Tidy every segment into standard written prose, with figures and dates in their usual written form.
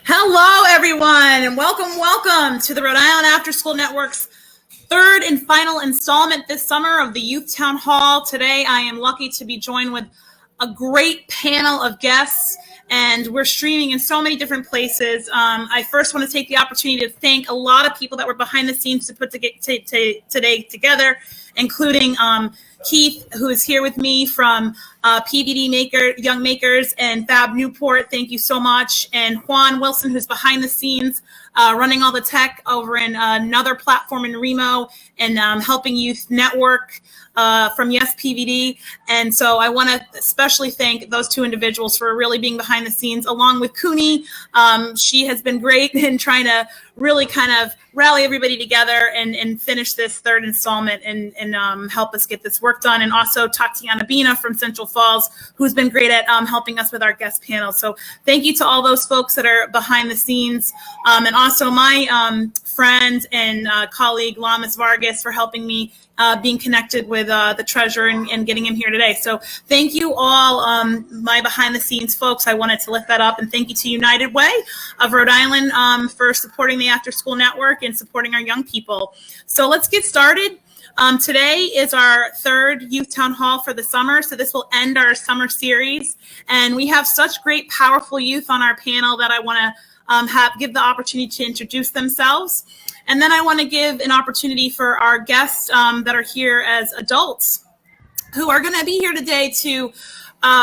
Hello, everyone, and welcome to the Rhode Island After School Network's third and final installment this summer of the Youth Town Hall. Today, I am lucky to be joined with a great panel of guests, and we're streaming in so many different places. I first want to take the opportunity to thank a lot of people that were behind the scenes to put today together, including Keith, who is here with me from PVD Young Makers and Fab Newport. Thank you so much. And Juan Wilson, who's behind the scenes, running all the tech over in another platform in Remo and helping youth network from Yes PVD. And so I want to especially thank those two individuals for really being behind the scenes, along with Cooney. She has been great in trying to really kind of rally everybody together and finish this third installment and help us get this work done. And also Tatiana Bina from Central Falls, who's been great at helping us with our guest panel. So thank you to all those folks that are behind the scenes. And also my friend and colleague, Lamas Vargas, for helping me being connected with the treasurer and getting him here today. So thank you all, my behind the scenes folks. I wanted to lift that up, and thank you to United Way of Rhode Island for supporting the After School Network and supporting our young people. So let's get started. Today is our third Youth Town Hall for the summer, so this will end our summer series. And we have such great, powerful youth on our panel that I want to give the opportunity to introduce themselves. And then I want to give an opportunity for our guests that are here as adults who are going to be here today to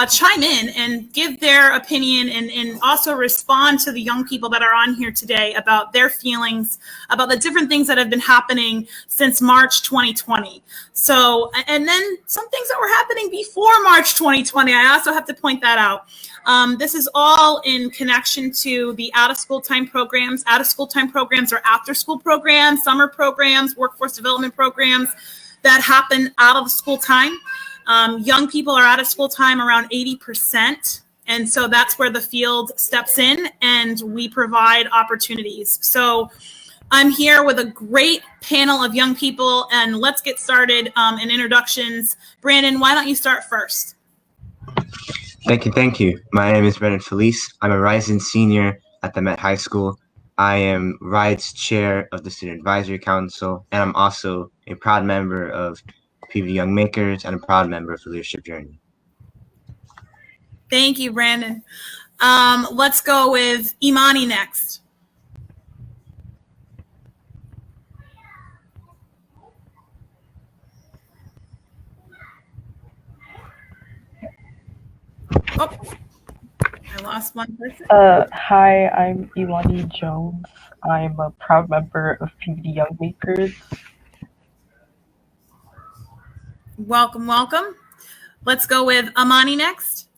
chime in and give their opinion and also respond to the young people that are on here today about their feelings about the different things that have been happening since March 2020. So, and then some things that were happening before March 2020. I also have to point that out. This is all in connection to the out-of-school time programs. Out-of-school time programs are after-school programs, summer programs, workforce development programs that happen out of school time. Young people are out of school time around 80%. And so that's where the field steps in and we provide opportunities. So I'm here with a great panel of young people, and let's get started in introductions. Brandon, why don't you start first? Thank you. My name is Brandon Felice. I'm a rising senior at the Met High School. I am RIDE's chair of the Student Advisory Council, and I'm also a proud member of PVD Young Makers and a proud member of the Leadership Journey. Thank you, Brandon. Let's go with Imani next. Oh, I lost one person. Hi, I'm Imani Jones. I'm a proud member of PVD Young Makers. Welcome. Let's go with Amani next.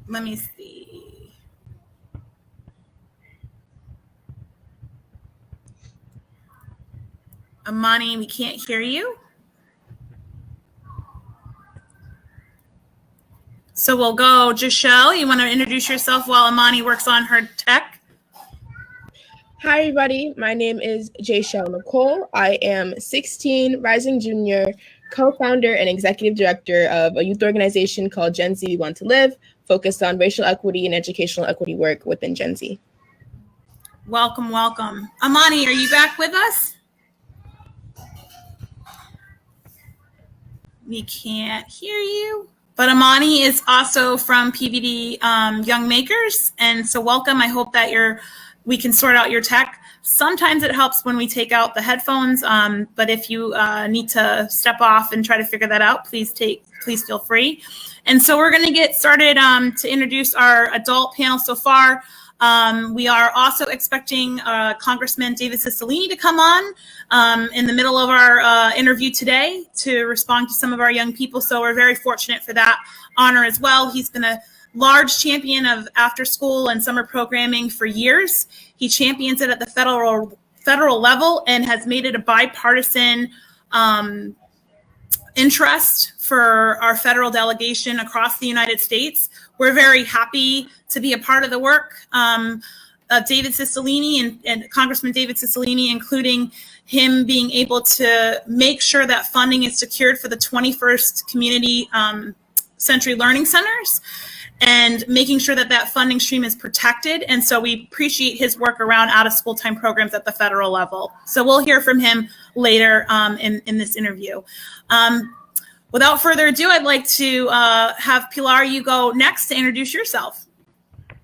Let me see. Amani, we can't hear you. So we'll go, Jashelle, you want to introduce yourself while Amani works on her tech? Hi, everybody. My name is Jashelle Nicole. I am 16, rising junior, co-founder and executive director of a youth organization called Gen Z We Want to Live, focused on racial equity and educational equity work within Gen Z. Welcome. Amani, are you back with us? We can't hear you. But Amani is also from PVD Young Makers. And so welcome. I hope that we can sort out your tech. Sometimes it helps when we take out the headphones. But if you need to step off and try to figure that out, please feel free. And so we're going to get started to introduce our adult panel so far. We are also expecting Congressman David Cicilline to come on in the middle of our interview today to respond to some of our young people. So we're very fortunate for that honor as well. He's been a large champion of after school and summer programming for years. He champions it at the federal level and has made it a bipartisan interest for our federal delegation across the United States. We're very happy to be a part of the work. David Cicilline and Congressman David Cicilline, including him being able to make sure that funding is secured for the 21st Community Century Learning Centers and making sure that that funding stream is protected. And so we appreciate his work around out-of-school time programs at the federal level. So we'll hear from him later in this interview. Without further ado, I'd like to have Pilar, you go next to introduce yourself.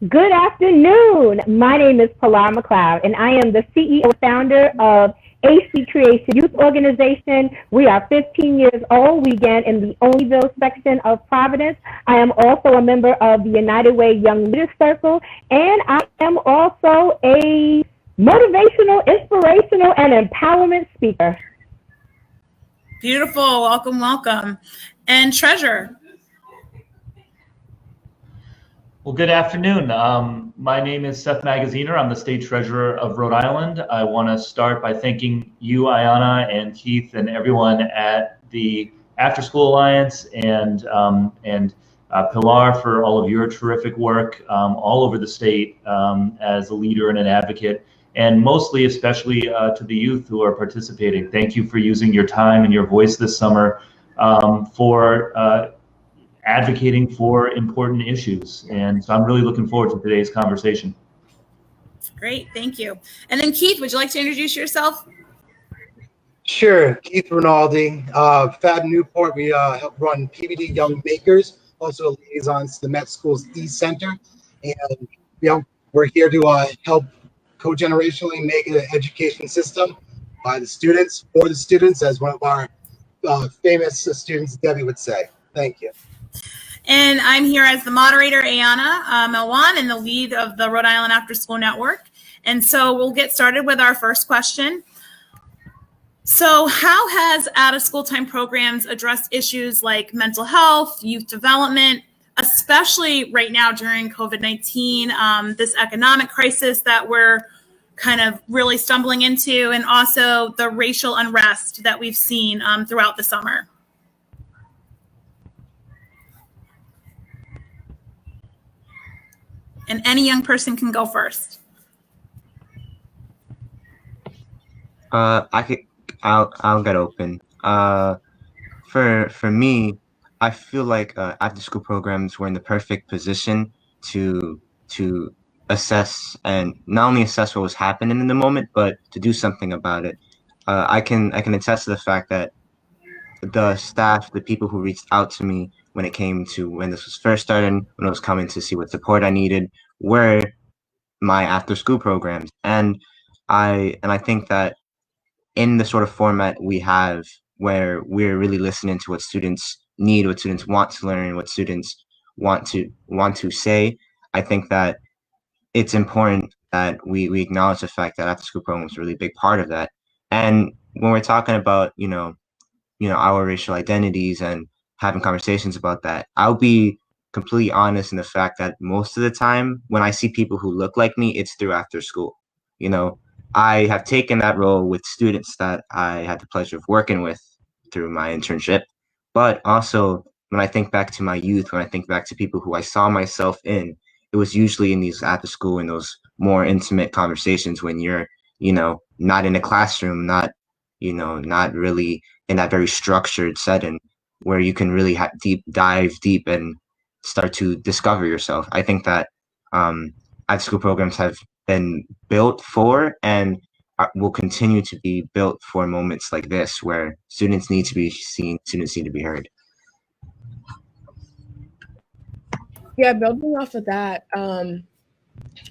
Good afternoon. My name is Pilar McLeod, and I am the CEO and founder of AC Creation Youth Organization. We are 15 years old. We began in the Onlyville section of Providence. I am also a member of the United Way Young Leaders Circle, and I am also a motivational, inspirational, and empowerment speaker. Beautiful. Welcome, welcome. And Treasurer. Well, good afternoon. My name is Seth Magaziner. I'm the state treasurer of Rhode Island. I want to start by thanking you, Ayanna, and Keith, and everyone at the After School Alliance, and Pilar for all of your terrific work all over the state as a leader and an advocate, and mostly, especially to the youth who are participating. Thank you for using your time and your voice this summer for advocating for important issues. And so I'm really looking forward to today's conversation. Great, thank you. And then Keith, would you like to introduce yourself? Sure, Keith Rinaldi, Fab Newport. We help run PVD Young Makers, also liaisons to the Met Schools East Center. And we're here to help co-generationally make an education system by the students, for the students, as one of our famous students, Debbie, would say. Thank you. And I'm here as the moderator, Ayanna Melwan, and the lead of the Rhode Island After School Network. And so we'll get started with our first question. So how has out-of-school time programs addressed issues like mental health, youth development, especially right now during COVID-19, this economic crisis that we're kind of really stumbling into, and also the racial unrest that we've seen throughout the summer? And any young person can go first. I'll get open. For me, I feel like after school programs were in the perfect position to assess, and not only assess what was happening in the moment, but to do something about it. I can attest to the fact that the staff, the people who reached out to me when this was first starting, when I was coming to see what support I needed, were my after school programs. And I think that in the sort of format we have, where we're really listening to what students need, what students want to learn, what students want to say, I think that it's important that we acknowledge the fact that after school programs are a really big part of that. And when we're talking about, our racial identities and having conversations about that, I'll be completely honest in the fact that most of the time when I see people who look like me, it's through after school. I have taken that role with students that I had the pleasure of working with through my internship, but also when I think back to my youth, when I think back to people who I saw myself in, it was usually in these after school, in those more intimate conversations when you're, not in a classroom, not really in that very structured setting where you can really dive deep and start to discover yourself. I think that after school programs have been built for and will continue to be built for moments like this, where students need to be seen, students need to be heard. Yeah, building off of that,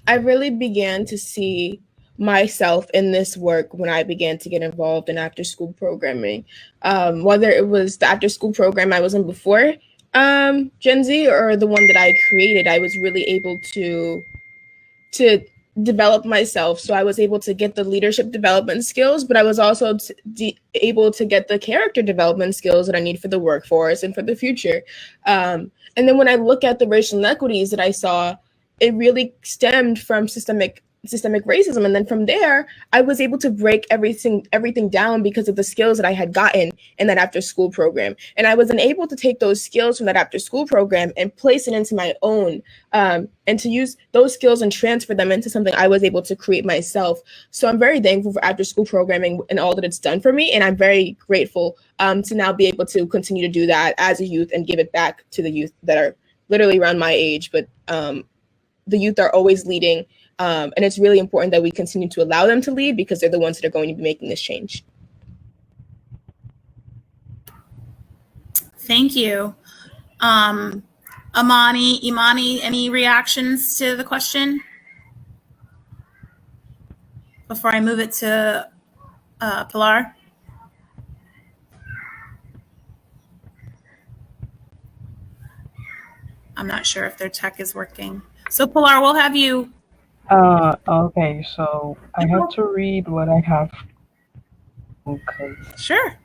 I really began to see myself in this work when I began to get involved in after school programming, whether it was the after school program I was in before Gen Z or the one that I created. I was really able to develop myself. So I was able to get the leadership development skills, but I was also able to get the character development skills that I need for the workforce and for the future. And then when I look at the racial inequities that I saw, it really stemmed from systemic systemic racism. And then from there, I was able to break everything down because of the skills that I had gotten in that after school program. And I was able to take those skills from that after school program and place it into my own, and to use those skills and transfer them into something I was able to create myself. So I'm very thankful for after school programming and all that it's done for me. And I'm very grateful to now be able to continue to do that as a youth and give it back to the youth that are literally around my age. But the youth are always leading. And it's really important that we continue to allow them to lead because they're the ones that are going to be making this change. Thank you. Imani, any reactions to the question before I move it to Pilar? I'm not sure if their tech is working. So Pilar, we'll have you. Okay, so I have to read what I have. Okay. Sure.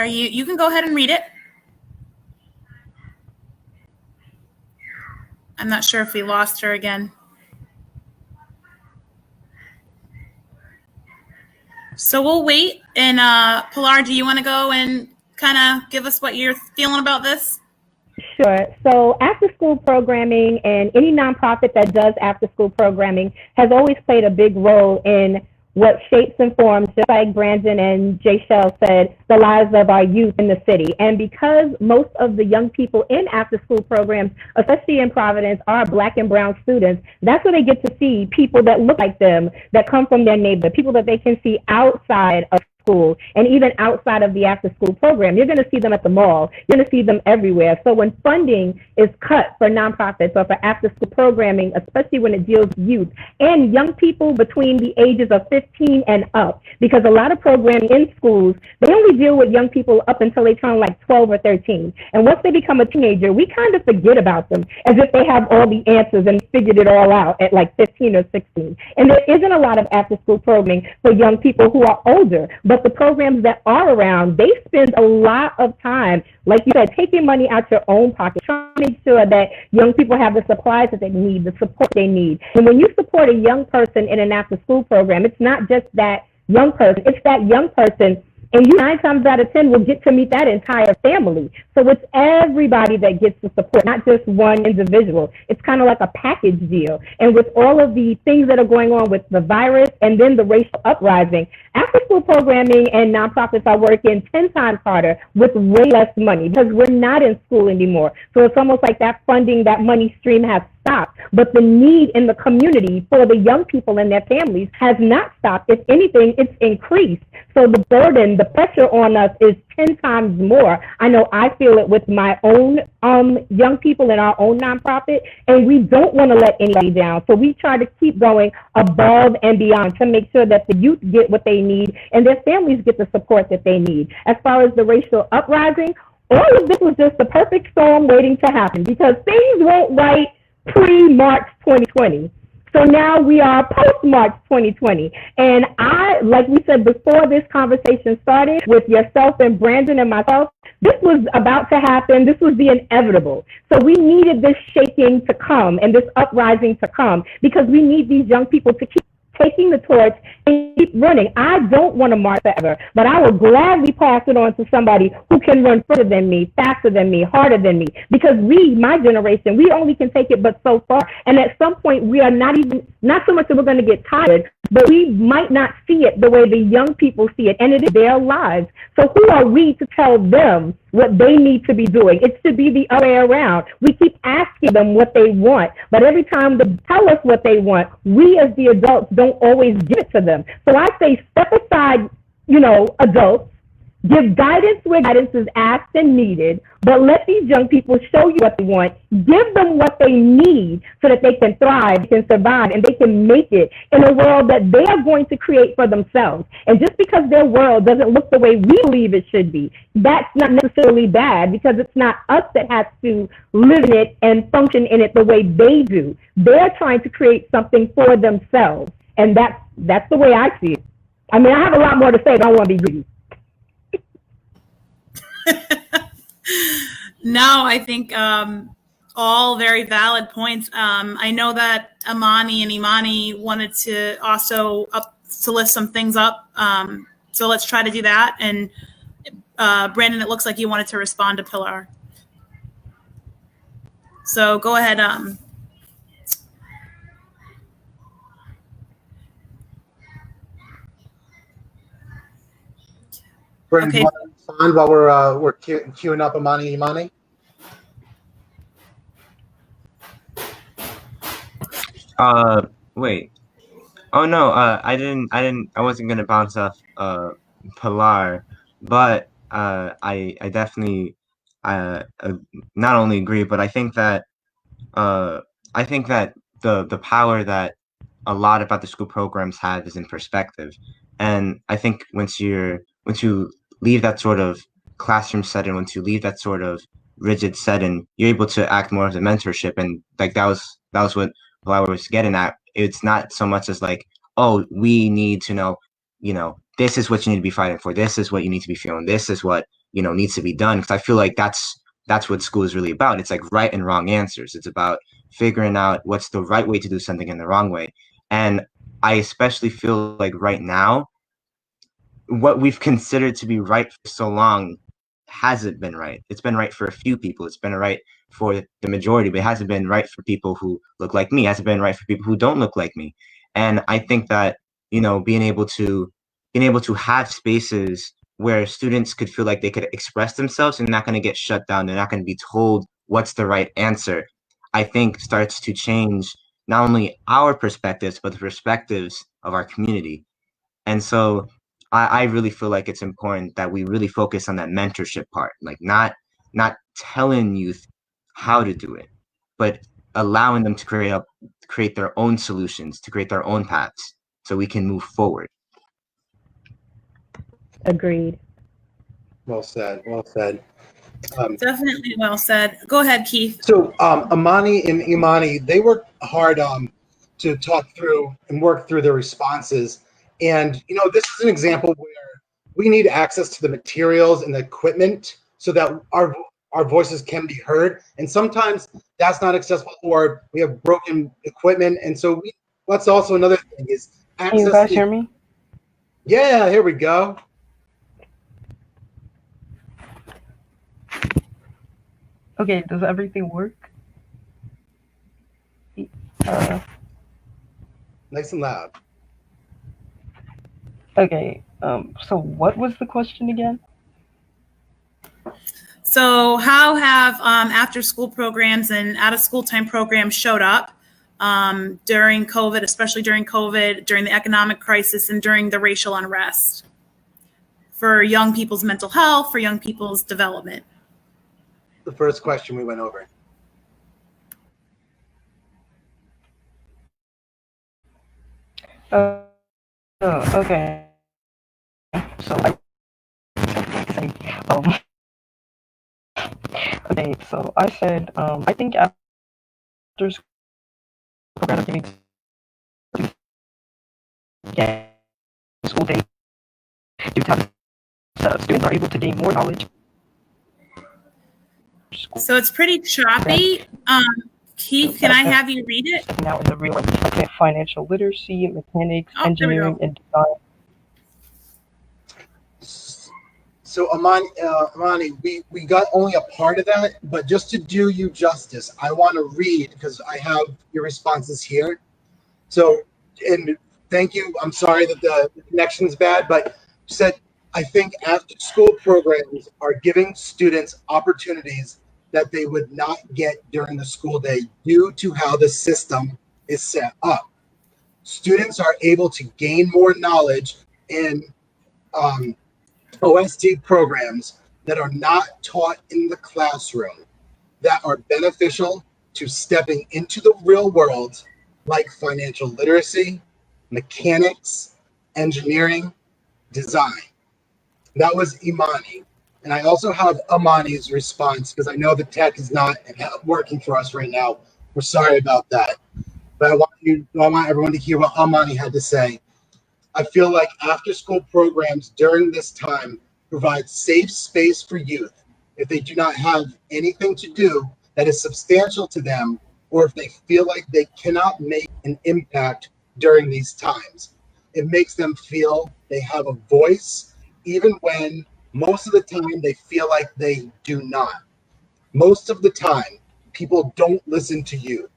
You can go ahead and read it. I'm not sure if we lost her again. So we'll wait. And Pilar, do you want to go and kind of give us what you're feeling about this? Sure. So after school programming and any nonprofit that does after school programming has always played a big role in what shapes and forms, just like Brandon and Jay Shell said, the lives of our youth in the city. And because most of the young people in after school programs, especially in Providence, are Black and brown students, that's where they get to see people that look like them, that come from their neighborhood, people that they can see outside of school and even outside of the after school program. You're going to see them at the mall. You're going to see them everywhere. So when funding is cut for nonprofits or for after school programming, especially when it deals with youth and young people between the ages of 15 and up, because a lot of programming in schools, they only deal with young people up until they turn like 12 or 13. And once they become a teenager, we kind of forget about them as if they have all the answers and figured it all out at like 15 or 16. And there isn't a lot of after school programming for young people who are older. But the programs that are around, they spend a lot of time, like you said, taking money out your own pocket, trying to make sure that young people have the supplies that they need, the support they need. And when you support a young person in an after-school program, it's not just that young person, it's that young person. And you 9 times out of 10 will get to meet that entire family. So it's everybody that gets the support, not just one individual. It's kind of like a package deal. And with all of the things that are going on with the virus and then the racial uprising, after school programming and nonprofits are working 10 times harder with way less money because we're not in school anymore. So it's almost like that funding, that money stream has stopped, but the need in the community for the young people and their families has not stopped. If anything, it's increased. So the burden, the pressure on us is 10 times more. I know I feel it with my own young people in our own nonprofit, and we don't want to let anybody down. So we try to keep going above and beyond to make sure that the youth get what they need and their families get the support that they need. As far as the racial uprising, all of this was just the perfect storm waiting to happen because things went right pre-March 2020. So now we are post-March 2020. And I, like we said before this conversation started with yourself and Brandon and myself, this was about to happen. This was the inevitable. So we needed this shaking to come and this uprising to come because we need these young people to keep taking the torch and keep running. I don't want to march forever, but I will gladly pass it on to somebody who can run further than me, faster than me, harder than me, because we, my generation, we only can take it but so far. And at some point, we are not so much that we're going to get tired, but we might not see it the way the young people see it, and it is their lives. So who are we to tell them what they need to be doing? It should be the other way around. We keep asking them what they want, but every time they tell us what they want, we as the adults don't always give it to them. So I say step aside, adults, Give guidance where guidance is asked and needed, but let these young people show you what they want. Give them what they need so that they can thrive, they can survive, and they can make it in a world that they are going to create for themselves. And just because their world doesn't look the way we believe it should be, that's not necessarily bad, because it's not us that has to live in it and function in it the way they do. They're trying to create something for themselves. And that's the way I see it. I mean, I have a lot more to say, but I don't want to be greedy. No, I think all very valid points. I know that Amani and Imani wanted to also to lift some things up. So let's try to do that. And Brandon, it looks like you wanted to respond to Pilar. So go ahead. Brandon, Okay. do you want to respond while we're queuing up Amani and Imani? Wait. Oh no, I wasn't gonna bounce off Pilar, but I definitely not only agree, but I think that the power that a lot about the school programs have is in perspective. And I think once you leave that sort of classroom setting, once you leave that sort of rigid setting, you're able to act more as a mentorship. And like that was what I was getting at. It's not so much as like, oh, we need to know, this is what you need to be fighting for. This is what you need to be feeling. This is what, needs to be done. Because I feel like that's what school is really about. It's like right and wrong answers. It's about figuring out what's the right way to do something and the wrong way. And I especially feel like right now, what we've considered to be right for so long hasn't been right. It's been right for a few people. It's been right for the majority, but it hasn't been right for people who look like me. It hasn't been right for people who don't look like me. And I think that, being able to have spaces where students could feel like they could express themselves and not going to get shut down, they're not going to be told what's the right answer, I think starts to change not only our perspectives, but the perspectives of our community. And so I really feel like it's important that we really focus on that mentorship part, like not telling youth how to do it, but allowing them to create their own solutions, to create their own paths, so we can move forward. Agreed. Well said. Well said. Definitely well said. Go ahead, Keith. So Amani and Imani, they worked hard to talk through and work through their responses. And, this is an example where we need access to the materials and the equipment so that our voices can be heard. And sometimes that's not accessible, or we have broken equipment. And so that's also another thing is access. Can you guys hear me? Yeah, here we go. Okay, does everything work? Nice and loud. Okay, so what was the question again? So how have after-school programs and out-of-school time programs showed up during COVID, especially during COVID, during the economic crisis, and during the racial unrest for young people's mental health, for young people's development? The first question we went over. Okay. So okay, so I said, I think after school programs are giving school day due to students are able to gain more knowledge. So it's pretty choppy. Keith, can I have you read it? Stepping out in the real world, like financial literacy, mechanics, Oh, there we engineering, go. and design. So Amani, we got only a part of that, but just to do you justice, I want to read, because I have your responses here. So, and thank you. I'm sorry that the connection's bad, but you said, I think after school programs are giving students opportunities that they would not get during the school day due to how the system is set up. Students are able to gain more knowledge from OST programs that are not taught in the classroom that are beneficial to stepping into the real world, like financial literacy, mechanics, engineering, design. That was Imani. And I also have Amani's response because I know the tech is not working for us right now. We're sorry about that. But I want everyone to hear what Amani had to say. I feel like after-school programs during this time provide safe space for youth if they do not have anything to do that is substantial to them, or if they feel like they cannot make an impact during these times. It makes them feel they have a voice, even when most of the time they feel like they do not. Most of the time, people don't listen to you,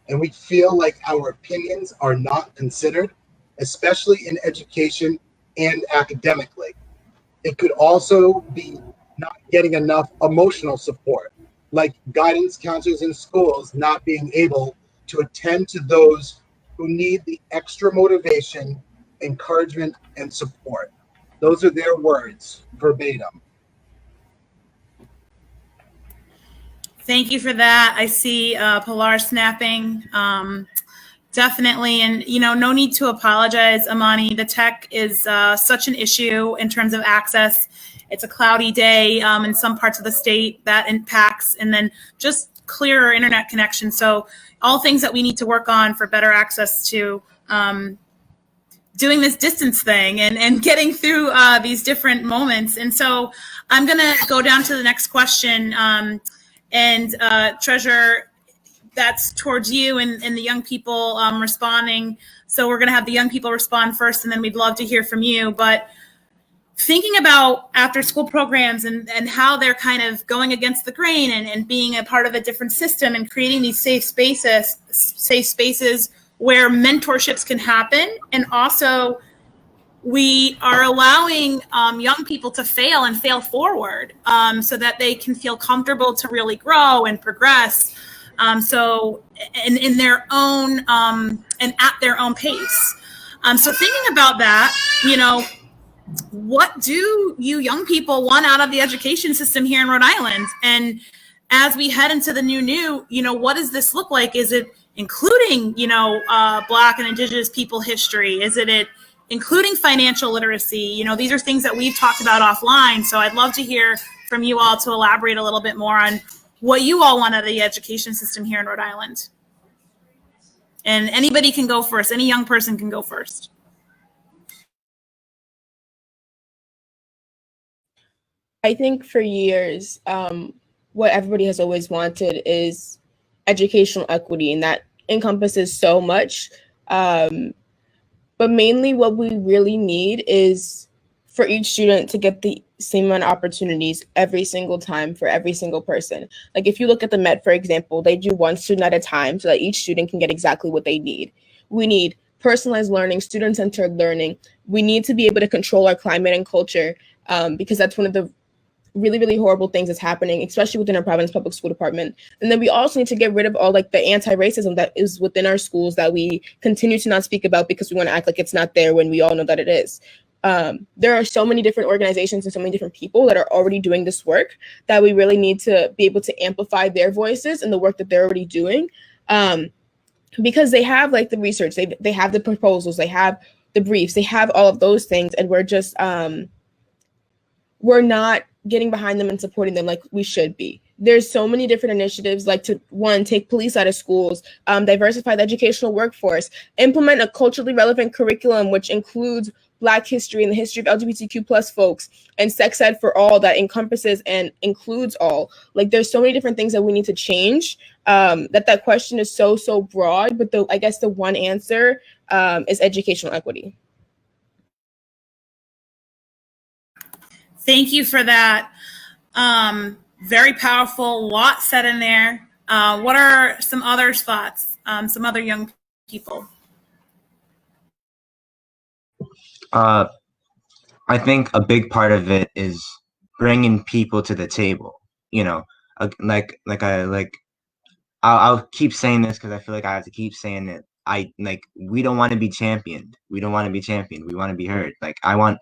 and we feel like our opinions are not considered, especially in education and academically. It could also be not getting enough emotional support, like guidance counselors in schools not being able to attend to those who need the extra motivation, encouragement, and support. Those are their words, verbatim. Thank you for that. I see Pilar snapping. Definitely. And, no need to apologize, Amani. The tech is such an issue in terms of access. It's a cloudy day in some parts of the state that impacts, and then just clearer internet connection. So all things that we need to work on for better access to doing this distance thing and getting through these different moments. And so I'm going to go down to the next question. And Treasurer, that's towards you and the young people responding. So we're going to have the young people respond first, and then we'd love to hear from you. But thinking about after school programs and how they're kind of going against the grain and being a part of a different system and creating these safe spaces where mentorships can happen. And also we are allowing young people to fail and fail forward so that they can feel comfortable to really grow and progress. So in their own and at their own pace. So thinking about that, what do you young people want out of the education system here in Rhode Island? And as we head into the new, what does this look like? Is it including, Black and Indigenous people history? Is it including financial literacy? These are things that we've talked about offline. So I'd love to hear from you all to elaborate a little bit more on what you all want out of the education system here in Rhode Island. And anybody can go first. Any young person can go first. I think for years, what everybody has always wanted is educational equity, and that encompasses so much. But mainly what we really need is for each student to get the same amount of opportunities every single time for every single person. Like if you look at the Met, for example, they do one student at a time so that each student can get exactly what they need. We need personalized learning, student-centered learning. We need to be able to control our climate and culture because that's one of the really, really horrible things that's happening, especially within our Providence Public School Department. And then we also need to get rid of all like the anti-racism that is within our schools that we continue to not speak about because we want to act like it's not there when we all know that it is. There are so many different organizations and so many different people that are already doing this work that we really need to be able to amplify their voices and the work that they're already doing. Because they have like the research, they have the proposals, they have the briefs, they have all of those things. And we're just, we're not getting behind them and supporting them like we should be. There's so many different initiatives like to, one, take police out of schools, diversify the educational workforce, implement a culturally relevant curriculum, which includes Black history and the history of LGBTQ plus folks, and sex ed for all that encompasses and includes all. Like there's so many different things that we need to change. That question is so broad, but I guess the one answer is educational equity. Thank you for that. Very powerful, lot said in there. What are some other thoughts? Some other young people? I think a big part of it is bringing people to the table. I'll keep saying this because I feel like I have to keep saying it. We don't want to be championed. We don't want to be championed. We want to be heard. Like I want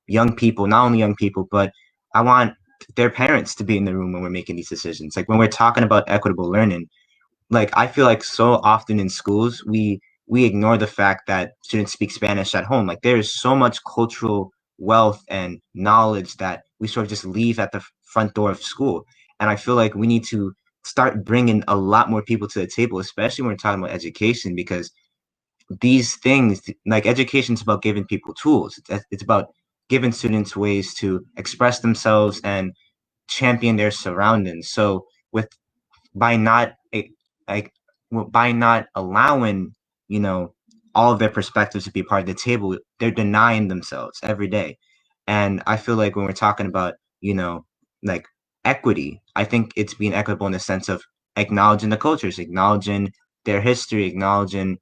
young people, not only young people, but I want their parents to be in the room when we're making these decisions. Like when we're talking about equitable learning, like I feel like so often in schools we ignore the fact that students speak Spanish at home. Like there is so much cultural wealth and knowledge that we sort of just leave at the front door of school. And I feel like we need to start bringing a lot more people to the table, especially when we're talking about education, because these things, like education is about giving people tools. It's about giving students ways to express themselves and champion their surroundings. So with by not like by not allowing, you know, all of their perspectives to be part of the table, they're denying themselves every day. And I feel like when we're talking about, you know, like equity, I think it's being equitable in the sense of acknowledging the cultures, acknowledging their history, acknowledging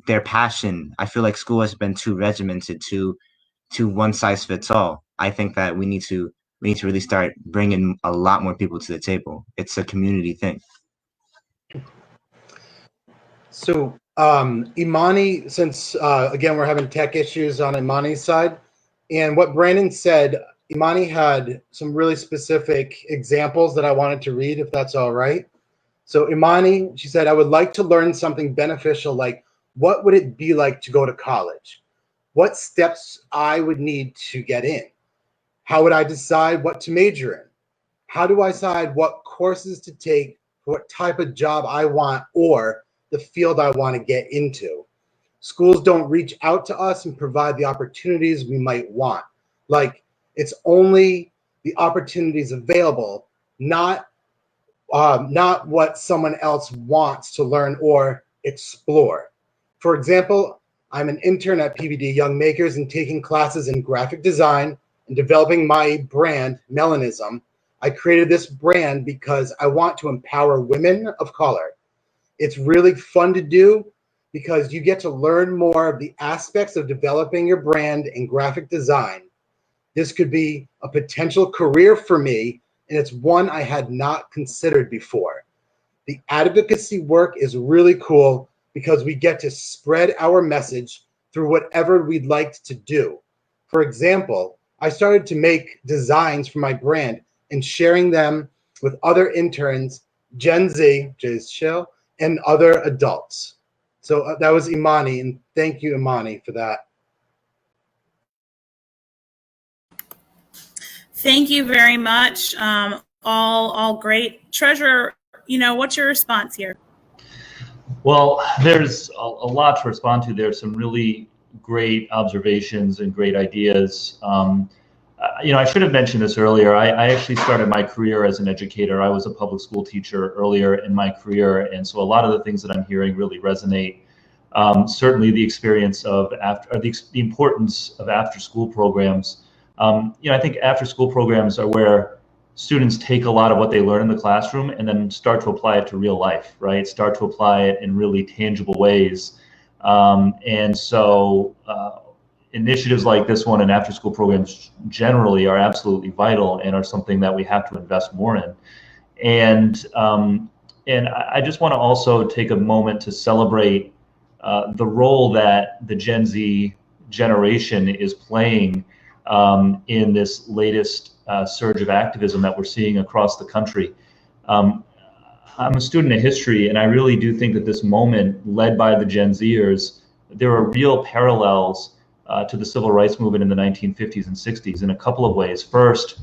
their passion. I feel like school has been too regimented, to one size fits all. I think that we need to really start bringing a lot more people to the table. It's a community thing. So, Imani, since again we're having tech issues on Imani's side, and what Brandon said, Imani had some really specific examples that I wanted to read, if that's all right. So, Imani, she said, I would like to learn something beneficial, like what would it be like to go to college? What steps I would need to get in? How would I decide what to major in? How do I decide what courses to take, what type of job I want, or the field I want to get into? Schools don't reach out to us and provide the opportunities we might want. Like, it's only the opportunities available, not what someone else wants to learn or explore. For example, I'm an intern at PVD Young Makers and taking classes in graphic design and developing my brand, Melanism. I created this brand because I want to empower women of color. It's really fun to do because you get to learn more of the aspects of developing your brand in graphic design. This could be a potential career for me, and it's one I had not considered before. The advocacy work is really cool because we get to spread our message through whatever we'd like to do. For example, I started to make designs for my brand and sharing them with other interns, Gen Z, Jay's Chill, and other adults. So that was Imani, and thank you, Imani, for that. Thank you very much. All great. Treasurer, what's your response here? Well, there's a lot to respond to. There's some really great observations and great ideas. I should have mentioned this earlier. I actually started my career as an educator. I was a public school teacher earlier in my career, and so a lot of the things that I'm hearing really resonate. Certainly, the experience of the importance of after-school programs. I think after-school programs are where students take a lot of what they learn in the classroom and then start to apply it to real life, right? Start to apply it in really tangible ways. And so initiatives like this one and after-school programs generally are absolutely vital and are something that we have to invest more in. And I just want to also take a moment to celebrate the role that the Gen Z generation is playing in this latest surge of activism that we're seeing across the country. I'm a student of history, and I really do think that this moment, led by the Gen Zers, there are real parallels to the civil rights movement in the 1950s and 60s in a couple of ways. First,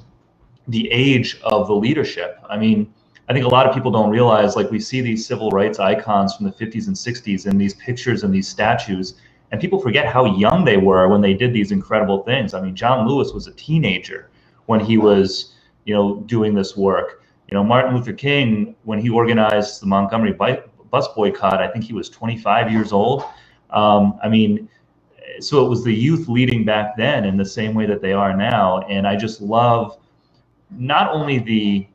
the age of the leadership. I mean, I think a lot of people don't realize, like, we see these civil rights icons from the 50s and 60s in these pictures and these statues, and people forget how young they were when they did these incredible things. I mean, John Lewis was a teenager when he was, doing this work. Martin Luther King, when he organized the Montgomery bus boycott, I think he was 25 years old. So it was the youth leading back then in the same way that they are now. And I just love not only the,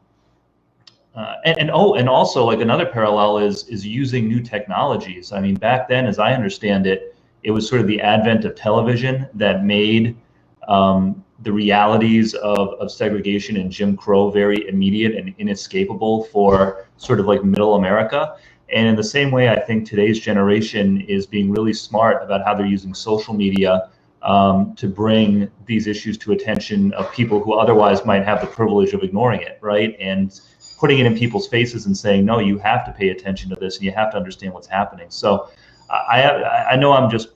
and also, like, another parallel is using new technologies. I mean, back then, as I understand it, it was sort of the advent of television that made the realities of segregation and Jim Crow very immediate and inescapable for sort of like middle America. And in the same way, I think today's generation is being really smart about how they're using social media to bring these issues to attention of people who otherwise might have the privilege of ignoring it, right? And putting it in people's faces and saying, no, you have to pay attention to this and you have to understand what's happening. So I know I'm just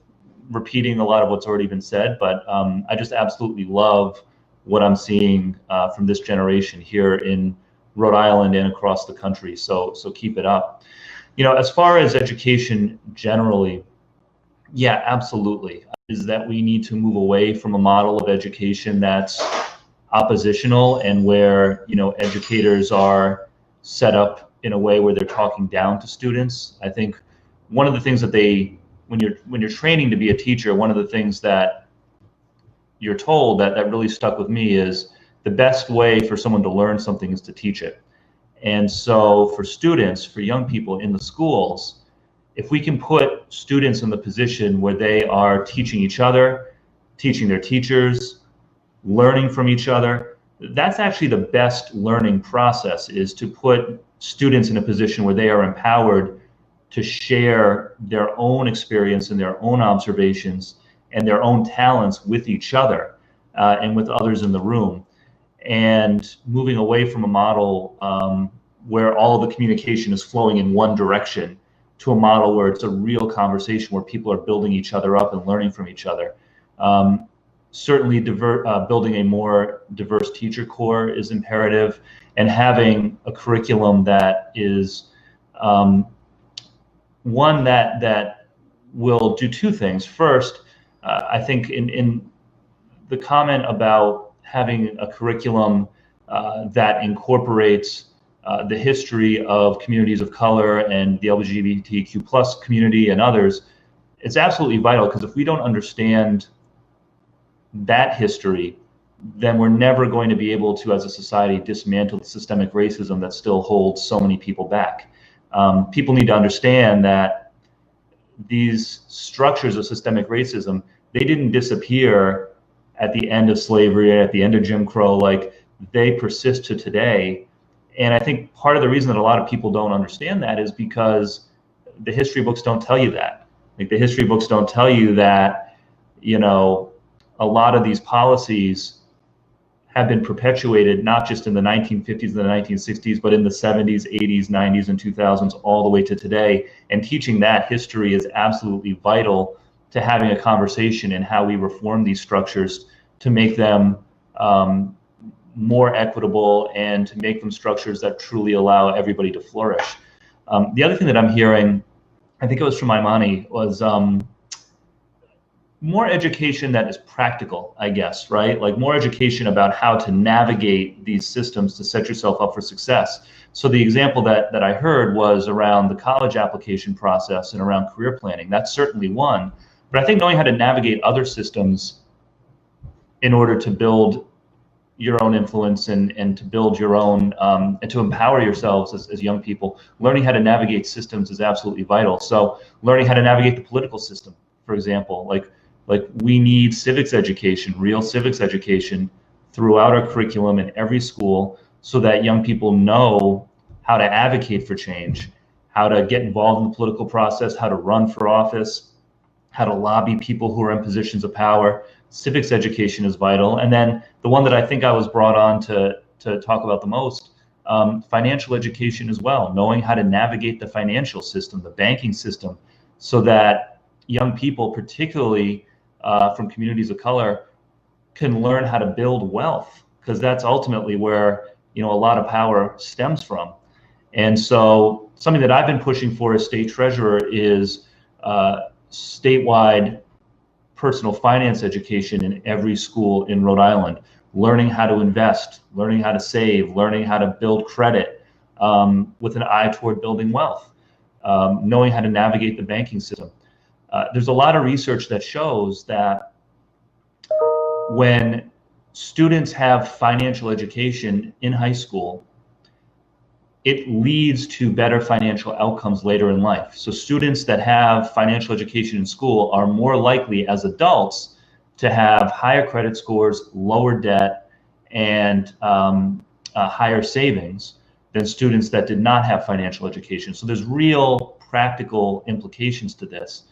repeating a lot of what's already been said, but I just absolutely love what I'm seeing from this generation here in Rhode Island and across the country. So keep it up. You know, as far as education generally, yeah, absolutely. Is that we need to move away from a model of education that's oppositional and where, you know, educators are set up in a way where they're talking down to students. I think one of the things that when you're training to be a teacher, one of the things that you're told that really stuck with me is the best way for someone to learn something is to teach it. And so for students, for young people in the schools, if we can put students in the position where they are teaching each other, teaching their teachers, learning from each other, that's actually the best learning process, is to put students in a position where they are empowered to share their own experience and their own observations and their own talents with each other and with others in the room. And moving away from a model where all of the communication is flowing in one direction to a model where it's a real conversation where people are building each other up and learning from each other. Certainly building a more diverse teacher corps is imperative, and having a curriculum that is one that will do two things. First, I think in the comment about having a curriculum that incorporates the history of communities of color and the LGBTQ plus community and others, it's absolutely vital, because if we don't understand that history, then we're never going to be able to, as a society, dismantle the systemic racism that still holds so many people back. People need to understand that these structures of systemic racism, they didn't disappear at the end of slavery, at the end of Jim Crow, like they persist to today. And I think part of the reason that a lot of people don't understand that is because the history books don't tell you that. Like, the history books don't tell you that, you know, a lot of these policies have been perpetuated not just in the 1950s and the 1960s, but in the 70s, 80s, 90s, and 2000s, all the way to today. And teaching that history is absolutely vital to having a conversation in how we reform these structures to make them more equitable and to make them structures that truly allow everybody to flourish. The other thing that I'm hearing, I think it was from Imani, was more education that is practical, I guess, right? Like more education about how to navigate these systems to set yourself up for success. So the example that I heard was around the college application process and around career planning. That's certainly one. But I think knowing how to navigate other systems in order to build your own influence and to build your own, and to empower yourselves as young people, learning how to navigate systems is absolutely vital. So learning how to navigate the political system, for example, like we need civics education, real civics education throughout our curriculum in every school, so that young people know how to advocate for change, how to get involved in the political process, how to run for office, how to lobby people who are in positions of power. Civics education is vital. And then the one that I think I was brought on to talk about the most, financial education as well, knowing how to navigate the financial system, the banking system, so that young people, particularly from communities of color, can learn how to build wealth, because that's ultimately where, you know, a lot of power stems from. And so something that I've been pushing for as state treasurer is statewide personal finance education in every school in Rhode Island, learning how to invest, learning how to save, learning how to build credit with an eye toward building wealth, knowing how to navigate the banking system. There's a lot of research that shows that when students have financial education in high school, it leads to better financial outcomes later in life. So students that have financial education in school are more likely as adults to have higher credit scores, lower debt, and higher savings than students that did not have financial education. So there's real practical implications to this.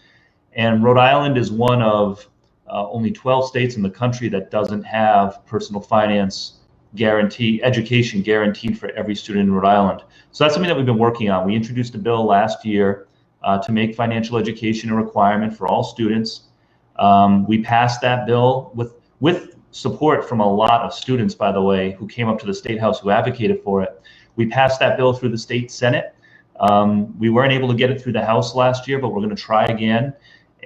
And Rhode Island is one of only 12 states in the country that doesn't have personal finance education guaranteed for every student in Rhode Island. So that's something that we've been working on. We introduced a bill last year to make financial education a requirement for all students. We passed that bill with support from a lot of students, by the way, who came up to the State House who advocated for it. We passed that bill through the state Senate. We weren't able to get it through the House last year, but we're going to try again.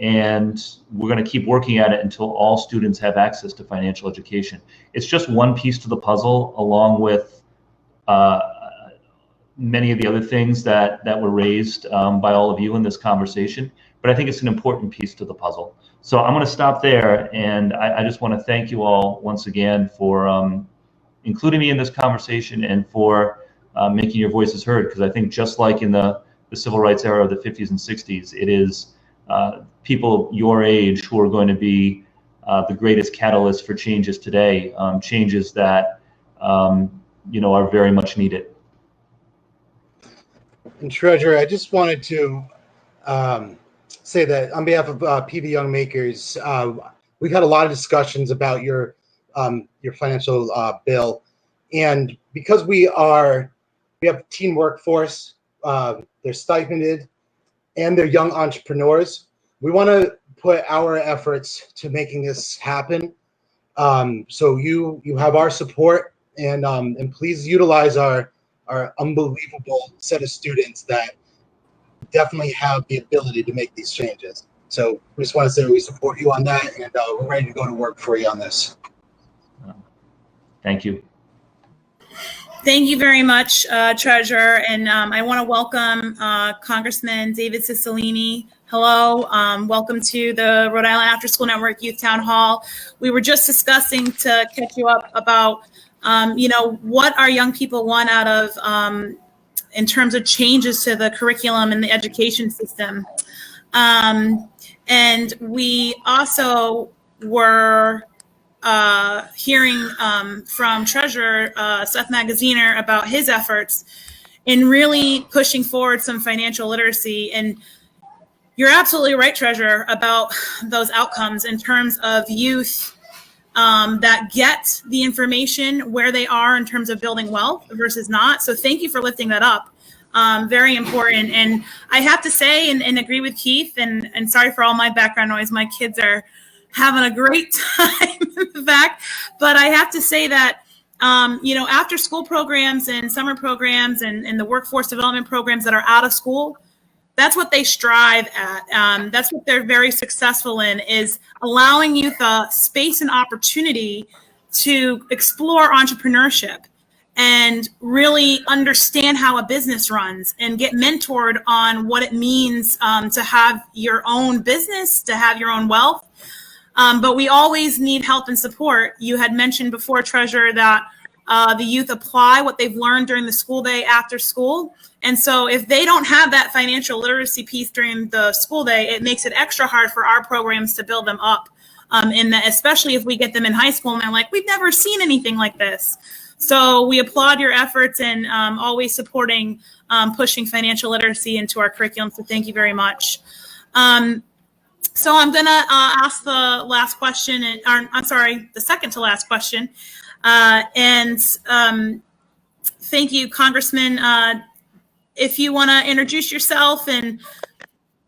And we're going to keep working at it until all students have access to financial education. It's just one piece to the puzzle, along with many of the other things that were raised by all of you in this conversation. But I think it's an important piece to the puzzle. So I'm going to stop there, and I just want to thank you all once again for including me in this conversation and for making your voices heard, because I think just like in the civil rights era of the 50s and 60s, it is people your age who are going to be the greatest catalyst for changes today, changes that are very much needed. And Treasurer, I just wanted to say that on behalf of PV Young Makers, we've had a lot of discussions about your financial bill, and because we have a teen workforce, they're stipended, and they're young entrepreneurs. We want to put our efforts to making this happen. So you have our support, and please utilize our unbelievable set of students that definitely have the ability to make these changes. So we just want to say we support you on that, and we're ready to go to work for you on this. Thank you. Thank you very much, Treasurer. And I want to welcome Congressman David Cicilline. Hello, welcome to the Rhode Island After School Network Youth Town Hall. We were just discussing to catch you up about, what our young people want out of, in terms of changes to the curriculum and the education system. And we also were hearing from Treasurer Seth Magaziner about his efforts in really pushing forward some financial literacy. And you're absolutely right, Treasurer, about those outcomes in terms of youth that get the information where they are in terms of building wealth versus not. So thank you for lifting that up. Very important. And I have to say and agree with Keith, and sorry for all my background noise. My kids are having a great time in the back. But I have to say that, after school programs and summer programs and the workforce development programs that are out of school, that's what they strive at. That's what they're very successful in, is allowing youth a space and opportunity to explore entrepreneurship and really understand how a business runs and get mentored on what it means to have your own business, to have your own wealth. But we always need help and support. You had mentioned before, Treasurer, that the youth apply what they've learned during the school day after school. And so if they don't have that financial literacy piece during the school day, it makes it extra hard for our programs to build them up, especially if we get them in high school and they're like, we've never seen anything like this. So we applaud your efforts and always supporting pushing financial literacy into our curriculum. So thank you very much. So I'm going to ask the last question, the second to last question. Thank you, Congressman. If you want to introduce yourself and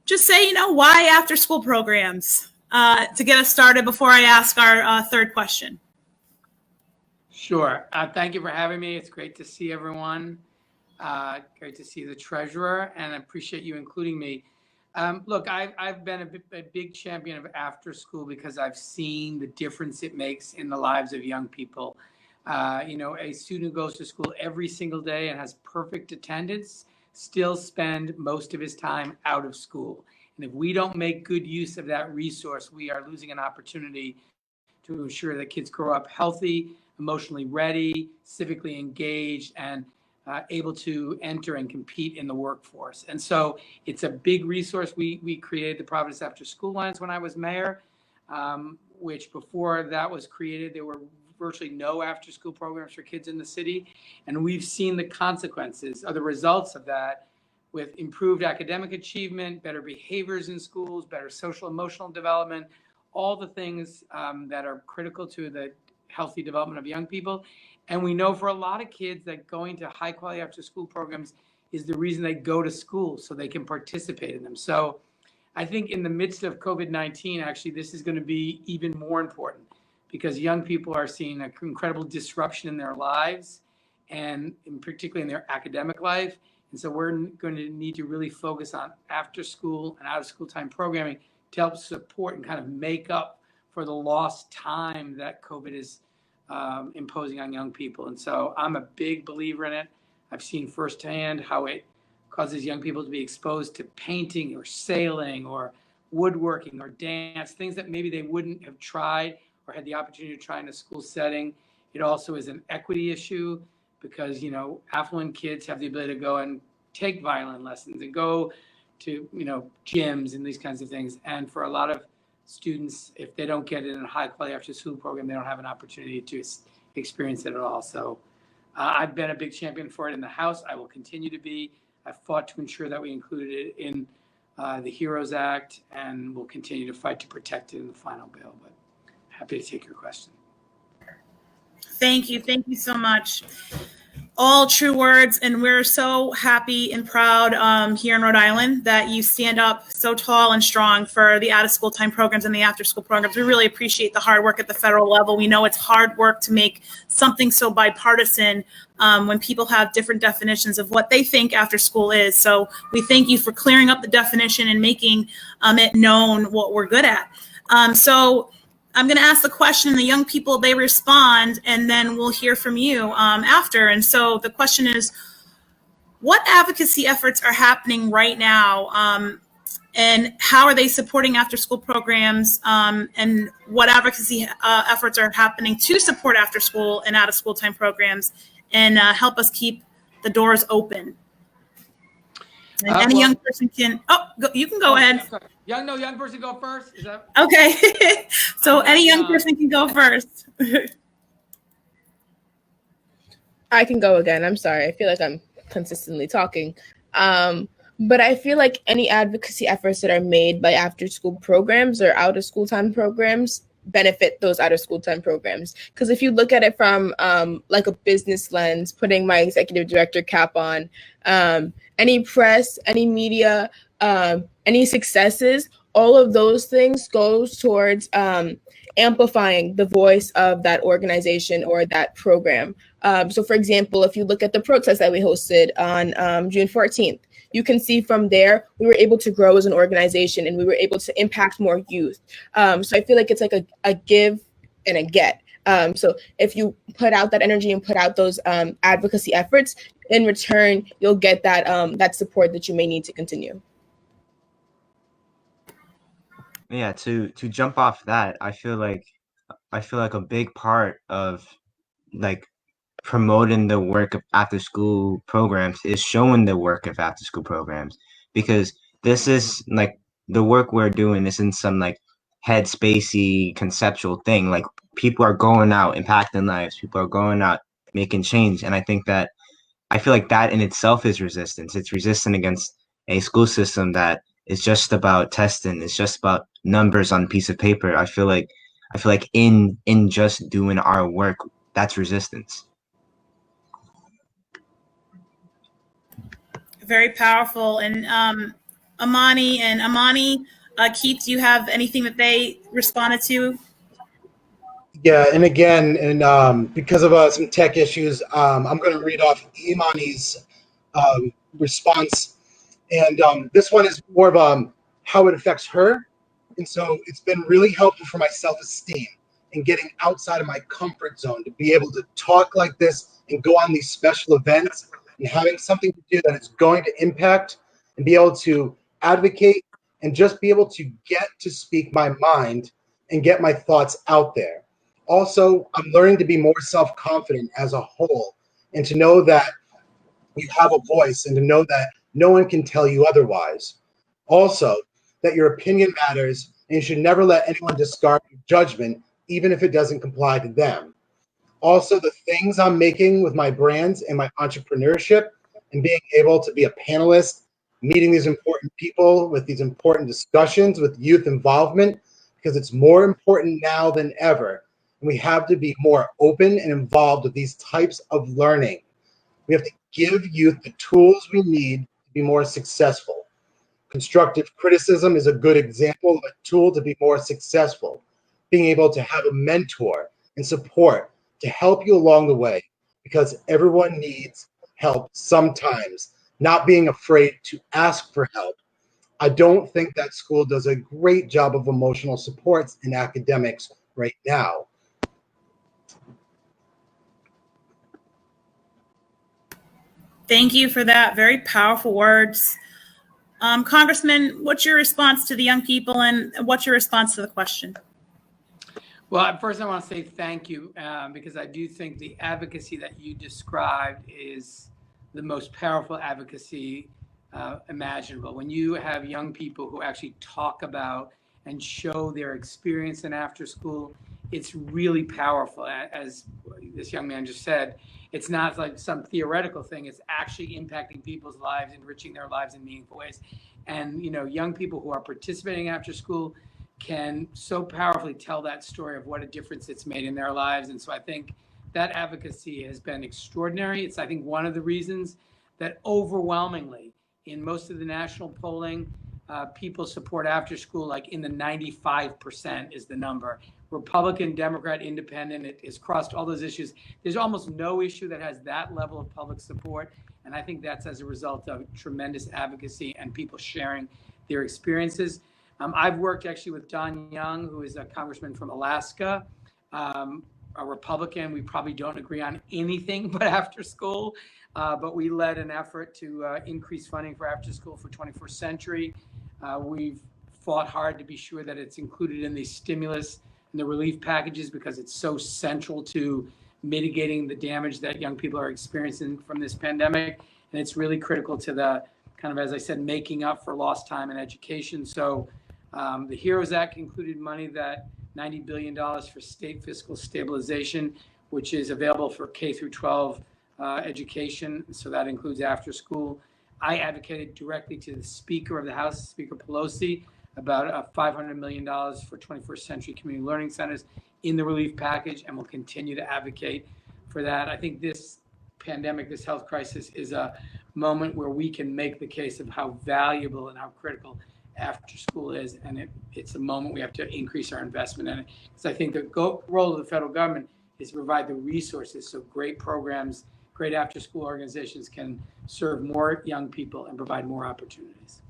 just say, why after school programs to get us started before I ask our third question. Sure. Thank you for having me. It's great to see everyone. Great to see the Treasurer, and I appreciate you including me. Look, I've been a big champion of after school because I've seen the difference it makes in the lives of young people. A student who goes to school every single day and has perfect attendance still spend most of his time out of school. And if we don't make good use of that resource, we are losing an opportunity to ensure that kids grow up healthy, emotionally ready, civically engaged, and able to enter and compete in the workforce. And so it's a big resource. We created the Providence After School Lines when I was mayor, which before that was created, there were virtually no after school programs for kids in the city. And we've seen the consequences or the results of that with improved academic achievement, better behaviors in schools, better social emotional development, all the things that are critical to the healthy development of young people. And we know for a lot of kids that going to high quality after school programs is the reason they go to school, so they can participate in them. So I think in the midst of COVID-19, actually, this is going to be even more important because young people are seeing an incredible disruption in their lives and particularly in their academic life. And so we're going to need to really focus on after school and out of school time programming to help support and kind of make up for the lost time that COVID is imposing on young people. And so I'm a big believer in it. I've seen firsthand how it causes young people to be exposed to painting or sailing or woodworking or dance, things that maybe they wouldn't have tried or had the opportunity to try in a school setting. It also is an equity issue because, affluent kids have the ability to go and take violin lessons and go to, gyms and these kinds of things. And for a lot of students, if they don't get it in a high quality after school program, they don't have an opportunity to experience it at all. So I've been a big champion for it in the House. I will continue to be. I've fought to ensure that we included it in the HEROES Act, and we'll continue to fight to protect it in the final bill. But happy to take your question. Thank you. Thank you so much. All true words, and we're so happy and proud here in Rhode Island that you stand up so tall and strong for the out-of-school time programs and the after-school programs. We really appreciate the hard work at the federal level. We know it's hard work to make something so bipartisan when people have different definitions of what they think after school is. So we thank you for clearing up the definition and making it known what we're good at. So I'm going to ask the question, and the young people, they respond, and then we'll hear from you after. And so the question is, what advocacy efforts are happening right now, and how are they supporting after-school programs, and what advocacy efforts are happening to support after-school and out-of-school time programs and help us keep the doors open? And any young person can, you can go ahead. Young person go first. Is that okay? So any young person can go first. I can go again. I'm sorry. I feel like I'm consistently talking. But I feel like any advocacy efforts that are made by after school programs or out of school time programs benefit those out of school time programs. Because if you look at it from like a business lens, putting my executive director cap on, any press, any media, any successes, all of those things goes towards amplifying the voice of that organization or that program. So for example, if you look at the protest that we hosted on June 14th, you can see from there, we were able to grow as an organization and we were able to impact more youth. So I feel like it's like a give and a get. So if you put out that energy and put out those advocacy efforts, in return, you'll get that that support that you may need to continue. Yeah, to jump off that, I feel like a big part of like promoting the work of after school programs is showing the work of after school programs, because this is like the work we're doing isn't some like headspacey conceptual thing. Like people are going out impacting lives, people are going out making change, and I feel like that in itself is resistance. It's resistant against a school system that is just about testing. It's just about numbers on a piece of paper. I feel like in just doing our work, that's resistance. Very powerful. And Amani, Keith, do you have anything that they responded to? Yeah, and again, and because of some tech issues, I'm going to read off Imani's response, and this one is more of how it affects her, and so it's been really helpful for my self-esteem and getting outside of my comfort zone to be able to talk like this and go on these special events and having something to do that is going to impact and be able to advocate and just be able to get to speak my mind and get my thoughts out there. Also, I'm learning to be more self-confident as a whole and to know that you have a voice and to know that no one can tell you otherwise. Also, that your opinion matters and you should never let anyone discard your judgment, even if it doesn't comply to them. Also, the things I'm making with my brands and my entrepreneurship and being able to be a panelist, meeting these important people with these important discussions with youth involvement, because it's more important now than ever. And we have to be more open and involved with these types of learning. We have to give youth the tools we need to be more successful. Constructive criticism is a good example of a tool to be more successful. Being able to have a mentor and support to help you along the way, because everyone needs help sometimes. Not being afraid to ask for help. I don't think that school does a great job of emotional supports in academics right now. Thank you for that. Very powerful words. Congressman, what's your response to the young people and what's your response to the question? Well, first I want to say thank you because I do think the advocacy that you described is the most powerful advocacy imaginable. When you have young people who actually talk about and show their experience in after school, it's really powerful. As this young man just said, it's not like some theoretical thing. It's actually impacting people's lives, enriching their lives in meaningful ways. And, young people who are participating after school can so powerfully tell that story of what a difference it's made in their lives. And so I think that advocacy has been extraordinary. It's, I think, one of the reasons that overwhelmingly in most of the national polling, people support after school, like in the 95% is the number. Republican, Democrat, Independent, it has crossed all those issues. There's almost no issue that has that level of public support. And I think that's as a result of tremendous advocacy and people sharing their experiences. I've worked actually with Don Young, who is a congressman from Alaska, a Republican. We probably don't agree on anything but after school, but we led an effort to increase funding for after school for 21st century. We've fought hard to be sure that it's included in the stimulus and the relief packages because it's so central to mitigating the damage that young people are experiencing from this pandemic. And it's really critical to the kind of, as I said, making up for lost time in education. So the HEROES Act included money that $90 billion for state fiscal stabilization, which is available for K through 12 education. So that includes after school. I advocated directly to the Speaker of the House, Speaker Pelosi, about $500 million for 21st century community learning centers in the relief package, and will continue to advocate for that. I think this pandemic, this health crisis, is a moment where we can make the case of how valuable and how critical after school is, and it's a moment we have to increase our investment in it. Because I think the role of the federal government is to provide the resources so great programs, great after school organizations can serve more young people and provide more opportunities.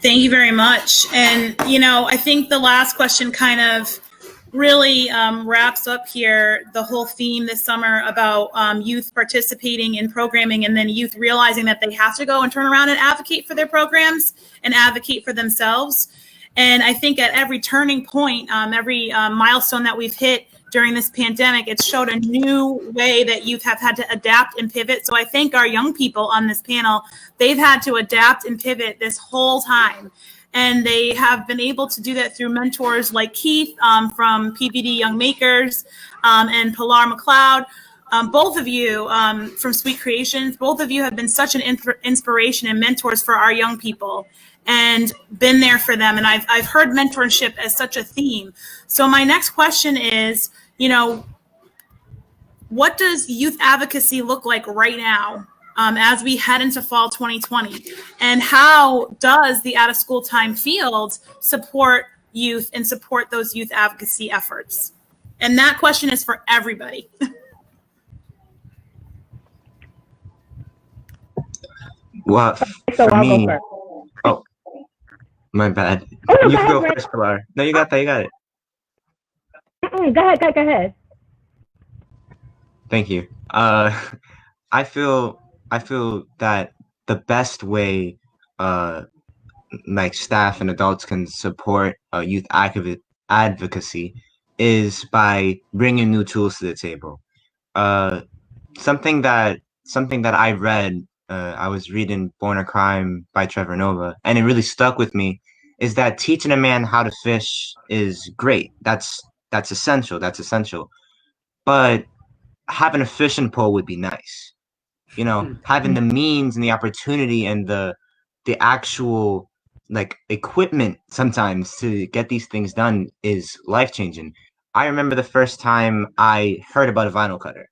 Thank you very much. And, I think the last question kind of really wraps up here the whole theme this summer about youth participating in programming and then youth realizing that they have to go and turn around and advocate for their programs and advocate for themselves. And I think at every turning point, every milestone that we've hit during this pandemic, it's showed a new way that youth have had to adapt and pivot. So I thank our young people on this panel. They've had to adapt and pivot this whole time. And they have been able to do that through mentors like Keith from PVD Young Makers and Pilar McLeod. Both of you from Sweet Creations, both of you have been such an inspiration and mentors for our young people and been there for them. And I've heard mentorship as such a theme. So my next question is, what does youth advocacy look like right now as we head into fall 2020? And how does the out of school time field support youth and support those youth advocacy efforts? And that question is for everybody. Well, So for I'll me, go first. oh, my bad. Oh, no, You go can go ahead, first, Pilar. No, you got that. You got it. Go ahead. Thank you. I feel that the best way, like staff and adults can support youth advocacy is by bringing new tools to the table. Something that I read, I was reading Born a Crime by Trevor Noah, and it really stuck with me, is that teaching a man how to fish is great. That's essential. That's essential. But having a fishing pole would be nice. Having the means and the opportunity and the actual like equipment sometimes to get these things done is life changing. I remember the first time I heard about a vinyl cutter.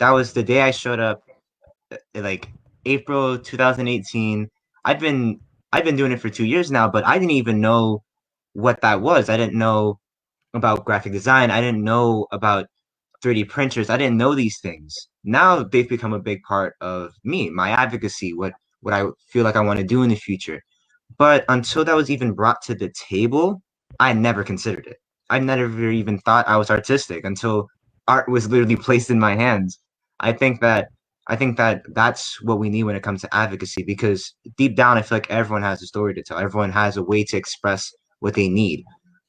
That was the day I showed up, like April 2018. I've been I've been doing it for 2 years now, but I didn't even know what that was. I didn't know about graphic design. I didn't know about 3D printers. I didn't know these things. Now they've become a big part of me, my advocacy, what I feel like I want to do in the future. But until that was even brought to the table, I never considered it. I never even thought I was artistic until art was literally placed in my hands. I think that I think that that's what we need when it comes to advocacy, because deep down I feel like everyone has a story to tell. Everyone has a way to express what they need.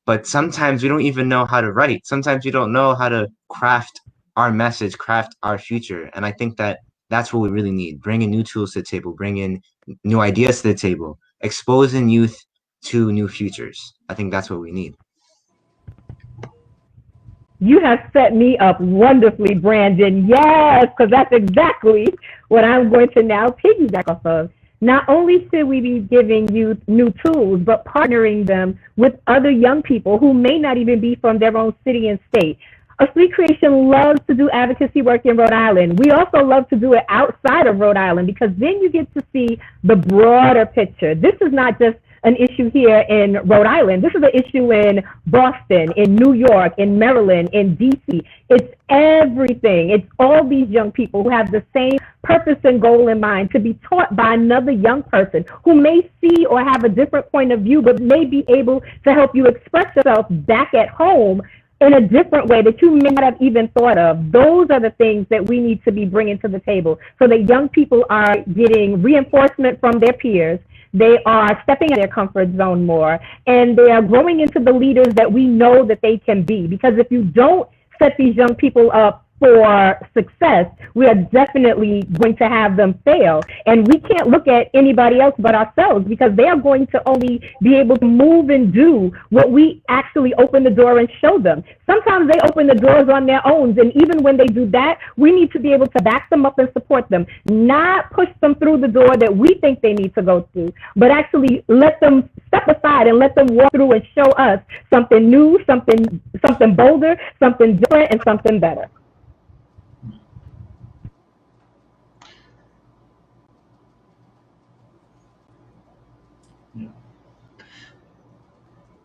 But sometimes we don't even know how to write. Sometimes we don't know how to craft our message, craft our future. And I think that that's what we really need. Bringing new tools to the table, bringing new ideas to the table, exposing youth to new futures. I think that's what we need. You have set me up wonderfully, Brandon. Yes, because that's exactly what I'm going to now piggyback off of. Not only should we be giving youth new tools, but partnering them with other young people who may not even be from their own city and state. A Street Creation loves to do advocacy work in Rhode Island. We also love to do it outside of Rhode Island, because then you get to see the broader picture. This is not just an issue here in Rhode Island. This is an issue in Boston, in New York, in Maryland, in DC. It's everything. It's all these young people who have the same purpose and goal in mind, to be taught by another young person who may see or have a different point of view, but may be able to help you express yourself back at home in a different way that you may not have even thought of. Those are the things that we need to be bringing to the table, so that young people are getting reinforcement from their peers. They are stepping in their comfort zone more, and they are growing into the leaders that we know that they can be. Because if you don't set these young people up for success, we are definitely going to have them fail. And we can't look at anybody else but ourselves, because they are going to only be able to move and do what we actually open the door and show them. Sometimes they open the doors on their own, and even when they do that, we need to be able to back them up and support them, not push them through the door that we think they need to go through, but actually let them step aside and let them walk through and show us something new, something bolder, something different, and something better.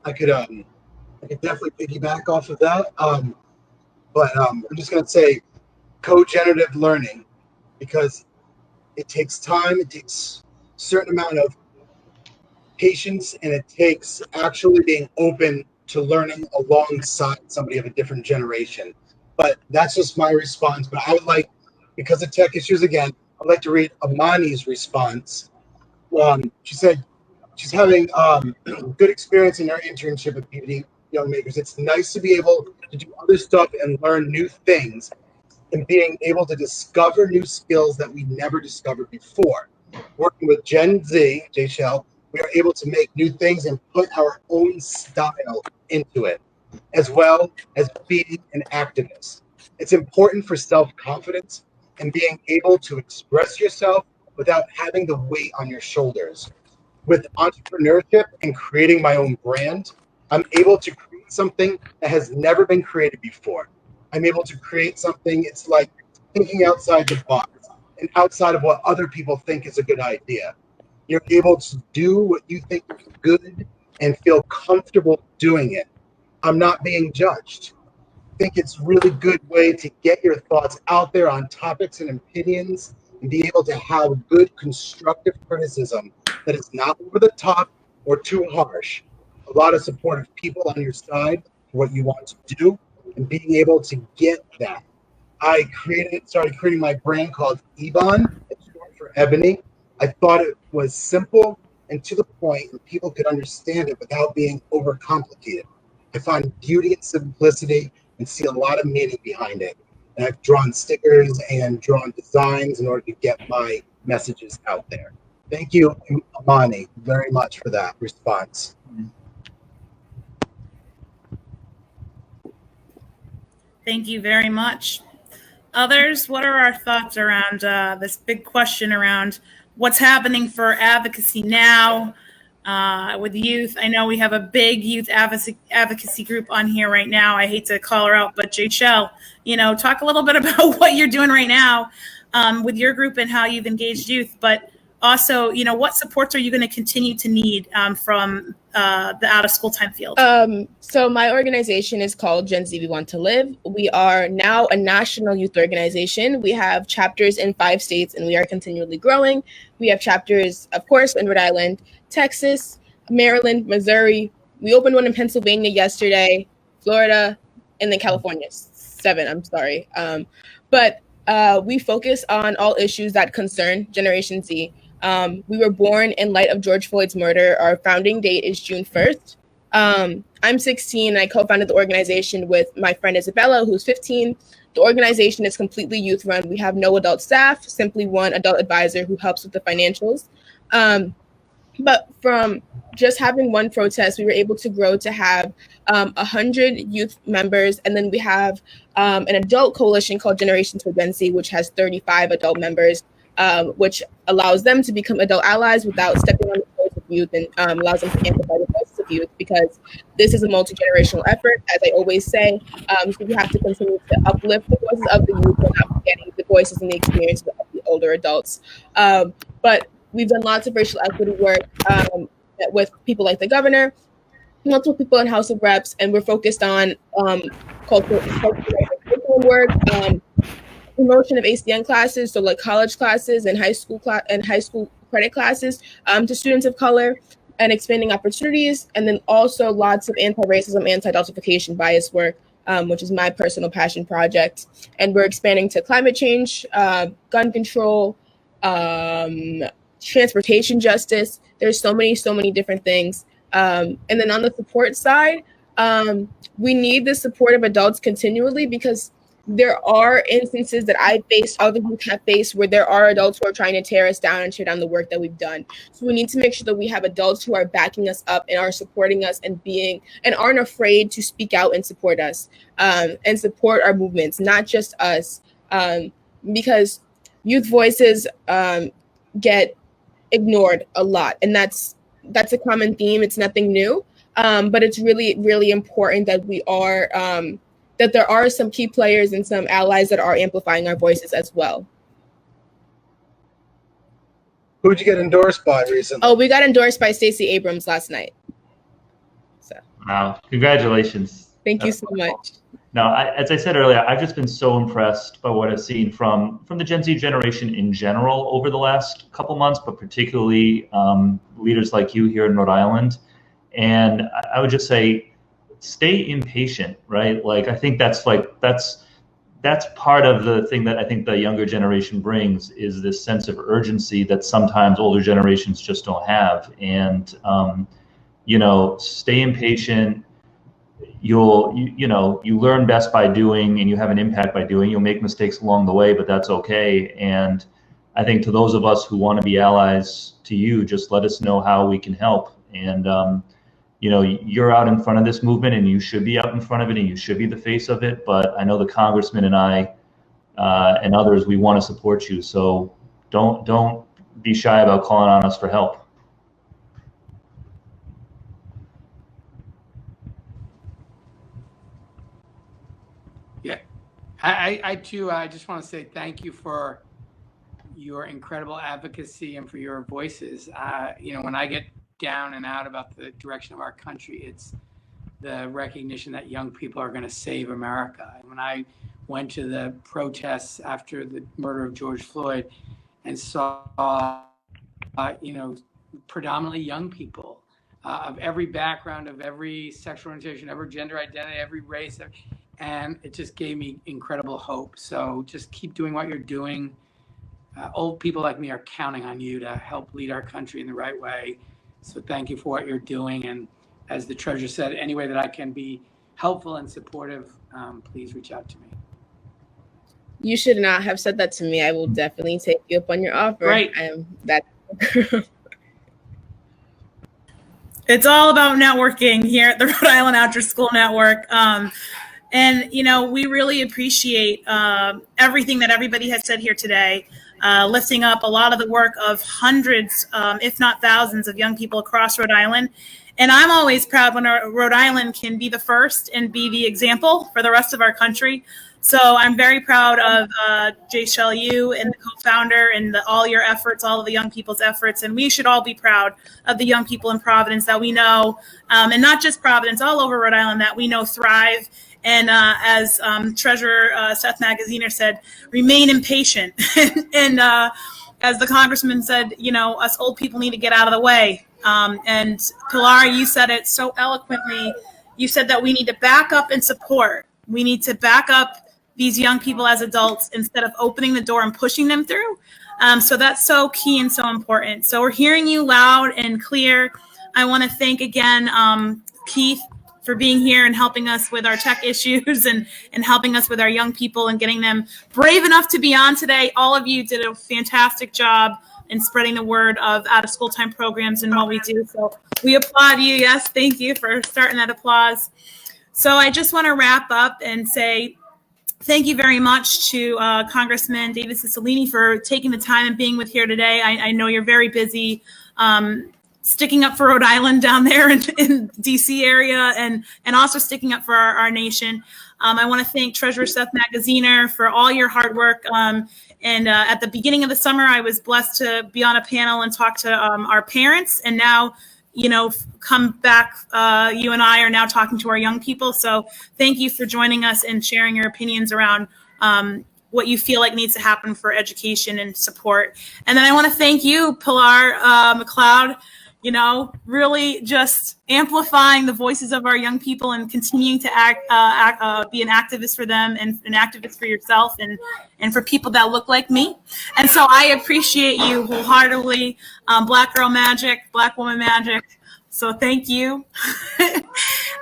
I could definitely piggyback off of that. But I'm just going to say co-generative learning, because it takes time, it takes a certain amount of patience, and it takes actually being open to learning alongside somebody of a different generation. But that's just my response. But I would like, because of tech issues again, I'd like to read Amani's response. She said she's having good experience in her internship at PVD Young Makers. It's nice to be able to do other stuff and learn new things, and being able to discover new skills that we never discovered before. Working with Gen Z, Jay Shell, we are able to make new things and put our own style into it, as well as being an activist. It's important for self-confidence and being able to express yourself without having the weight on your shoulders. With entrepreneurship and creating my own brand, I'm able to create something that has never been created before. I'm able to create something, it's like thinking outside the box and outside of what other people think is a good idea. You're able to do what you think is good and feel comfortable doing it. I'm not being judged. I think it's a really good way to get your thoughts out there on topics and opinions, and be able to have good constructive criticism that is not over the top or too harsh. A lot of supportive people on your side for what you want to do, and being able to get that. I started creating my brand called Ebon. It's short for Ebony. I thought it was simple and to the point, and people could understand it without being overcomplicated. I find beauty in simplicity and see a lot of meaning behind it. And I've drawn stickers and drawn designs in order to get my messages out there. Thank you, Amani, very much for that response. Thank you very much. Others, what are our thoughts around this big question around what's happening for advocacy now? with youth. I know we have a big youth advocacy group on here right now. I hate to call her out, but Jay Shell, talk a little bit about what you're doing right now with your group and how you've engaged youth, but also, what supports are you going to continue to need from the out of school time field? So my organization is called Gen Z We Want to Live. We are now a national youth organization. We have chapters in 5 states and we are continually growing. We have chapters, of course, in Rhode Island, Texas, Maryland, Missouri. We opened one in Pennsylvania yesterday, Florida, and then California. 7, I'm sorry. But we focus on all issues that concern Generation Z. We were born in light of George Floyd's murder. Our founding date is June 1st. I'm 16. I co-founded the organization with my friend Isabella, who's 15. The organization is completely youth run. We have no adult staff, simply one adult advisor who helps with the financials. But from just having one protest, we were able to grow to have 100 youth members. And then we have an adult coalition called Generations for Gen Z, which has 35 adult members, which allows them to become adult allies without stepping on the toes of youth, and allows them to amplify the voices of youth, because this is a multi-generational effort, as I always say. So we have to continue to uplift the voices of the youth while not forgetting the voices and the experiences of the older adults. But we've done lots of racial equity work with people like the governor, multiple people in House of Reps, and we're focused on cultural work, promotion of ACN classes, so like college classes and high school credit classes to students of color, and expanding opportunities, and then also lots of anti-racism, anti-adultification bias work, which is my personal passion project. And we're expanding to climate change, gun control, transportation justice. There's so many different things. And then on the support side, we need the support of adults continually, because there are instances that I faced, other people have faced, where there are adults who are trying to tear us down and tear down the work that we've done. So we need to make sure that we have adults who are backing us up and are supporting us and aren't afraid to speak out and support us, and support our movements, not just us, because youth voices get ignored a lot, and that's a common theme. It's nothing new, but it's really, really important that we are that there are some key players and some allies that are amplifying our voices as well. Who'd you get endorsed by recently? Oh, we got endorsed by Stacey Abrams last night. So. Wow, congratulations. Thank you so much. No, as I said earlier, I've just been so impressed by what I've seen from the Gen Z generation in general over the last couple months, but particularly leaders like you here in Rhode Island. And I would just say, stay impatient, right? Like, I think that's part of the thing that I think the younger generation brings, is this sense of urgency that sometimes older generations just don't have. And, stay impatient. You learn best by doing, and you have an impact by doing. You'll make mistakes along the way, but that's okay. And I think to those of us who want to be allies to you, just let us know how we can help. And, you're out in front of this movement, and you should be out in front of it, and you should be the face of it. But I know the congressman and I and others, we want to support you. So don't be shy about calling on us for help. Yeah, I too, I just want to say thank you for your incredible advocacy and for your voices. When I get down and out about the direction of our country, it's the recognition that young people are going to save America. And when I went to the protests after the murder of George Floyd and saw, predominantly young people of every background, of every sexual orientation, every gender identity, every race, and it just gave me incredible hope. So just keep doing what you're doing. Old people like me are counting on you to help lead our country in the right way. So thank you for what you're doing. And as the treasurer said, any way that I can be helpful and supportive, please reach out to me. You should not have said that to me. I will definitely take you up on your offer. Right. It's all about networking here at the Rhode Island After School Network. And we really appreciate everything that everybody has said here today. lifting up a lot of the work of hundreds, if not thousands, of young people across Rhode Island. And I'm always proud when Rhode Island can be the first and be the example for the rest of our country. So I'm very proud of Jay Shell, you and the co-founder, and all your efforts, all of the young people's efforts. And we should all be proud of the young people in Providence that we know, and not just Providence, all over Rhode Island that we know thrive. And as Treasurer Seth Magaziner said, remain impatient. And as the Congressman said, you know, us old people need to get out of the way. And Pilar, you said it so eloquently. You said that we need to back up and support. We need to back up these young people as adults instead of opening the door and pushing them through. So that's so key and so important. So we're hearing you loud and clear. I want to thank again, Keith, for being here and helping us with our tech issues and helping us with our young people and getting them brave enough to be on today. All of you did a fantastic job in spreading the word of out-of-school time programs and what we do. So we applaud you. Yes, thank you for starting that applause. So I just want to wrap up and say thank you very much to Congressman David Cicilline for taking the time and being with here today. I know you're very busy sticking up for Rhode Island down there in DC area and also sticking up for our nation. I want to thank Treasurer Seth Magaziner for all your hard work. And at the beginning of the summer, I was blessed to be on a panel and talk to our parents. And now, you know, come back, you and I are now talking to our young people. So thank you for joining us and sharing your opinions around what you feel like needs to happen for education and support. And then I want to thank you, Pilar McLeod, you know, really just amplifying the voices of our young people and continuing to be an activist for them and an activist for yourself and for people that look like me. And so I appreciate you wholeheartedly. Black Girl Magic, Black Woman Magic. So thank you.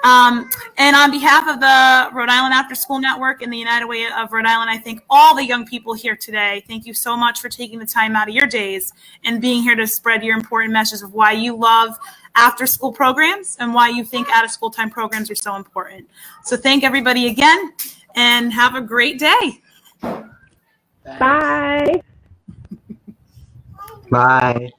And on behalf of the Rhode Island After School Network and the United Way of Rhode Island, I thank all the young people here today. Thank you so much for taking the time out of your days and being here to spread your important message of why you love after school programs and why you think out of school time programs are so important. So thank everybody again and have a great day. Bye. Bye.